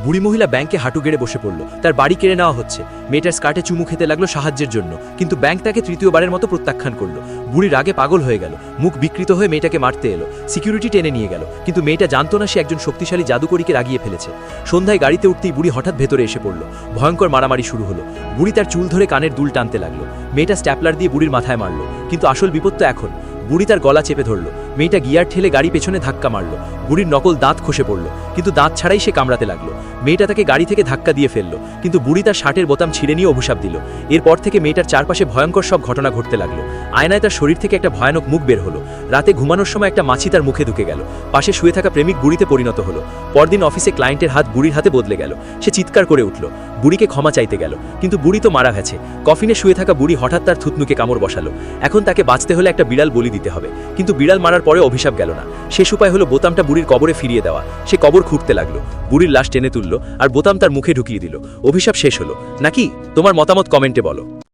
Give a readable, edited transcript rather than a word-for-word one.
বুড়ি মহিলা ব্যাংকে হাঁটু গেড়ে বসে পড়ল। তার বাড়ি কেড়ে নেওয়া হচ্ছে। মেয়েটার স্কার্টে চুমু খেতে লাগলো সাহায্যের জন্য, কিন্তু ব্যাংক তাকে তৃতীয়বারের মতো প্রত্যাখ্যান করলো। বুড়ি রাগে পাগল হয়ে গেল, মুখ বিকৃত হয়ে মেয়েটাকে মারতে এলো। সিকিউরিটি টেনে নিয়ে গেল, কিন্তু মেয়েটা জানতো না সে একজন শক্তিশালী জাদুকরীকে রাগিয়ে ফেলেছে। সন্ধ্যায় গাড়িতে উঠতেই বুড়ি হঠাৎ ভেতরে এসে পড়ল। ভয়ঙ্কর মারামারি শুরু হলো। বুড়ি তার চুল ধরে কানের দুল টানতে লাগলো। মেয়েটা স্ট্যাপলার দিয়ে বুড়ির মাথায় মারল, কিন্তু আসল বিপদ তো এখন। বুড়ি তার গলা চেপে ধরল। মেয়েটা গিয়ার ঠেলে গাড়ি পেছনে ধাক্কা মারল। বুড়ির নকল দাঁত খসে পড়ল, কিন্তু দাঁত ছাড়াই সে কামড়াতে লাগলো। মেয়েটা তাকে গাড়ি থেকে ধাক্কা দিয়ে ফেলল, কিন্তু বুড়ি তার শার্টের বোতাম ছিঁড়ে নিয়ে অভিশাপ দিল। এরপর থেকে মেয়েটার চারপাশে ভয়ঙ্কর সব ঘটনা ঘটতে লাগলো। আয়নায় তার শরীর থেকে একটা ভয়ানক মুখ বের হলো। রাতে ঘুমানোর সময় একটা মাছি তার মুখে ঢুকে গেল। পাশে শুয়ে থাকা প্রেমিক বুড়িতে পরিণত হলো। পরদিন অফিসে ক্লায়েন্টের হাত বুড়ির হাতে বদলে গেল। সে চিৎকার করে উঠল, বুড়িকে ক্ষমা চাইতে গেল, কিন্তু বুড়ি তো মারা গেছে। কফিনে শুয়ে থাকা বুড়ি হঠাৎ তার থুতনুকে কামড় বসালো। এখন তাকে বাঁচতে হলে একটা বিড়াল বলি দিতে হবে, কিন্তু বিড়াল মারার পরে অভিশাপ গেল না। শেষ উপায় হলো বোতামটা বুড়ির কবরে ফিরিয়ে দেওয়া। সে কবর খুঁড়তে লাগলো, বুড়ির লাশ টেনে তুলল আর বোতাম তার মুখে ঢুকিয়ে দিল। অভিশাপ শেষ হলো নাকি? তোমার মতামত কমেন্টে বলো।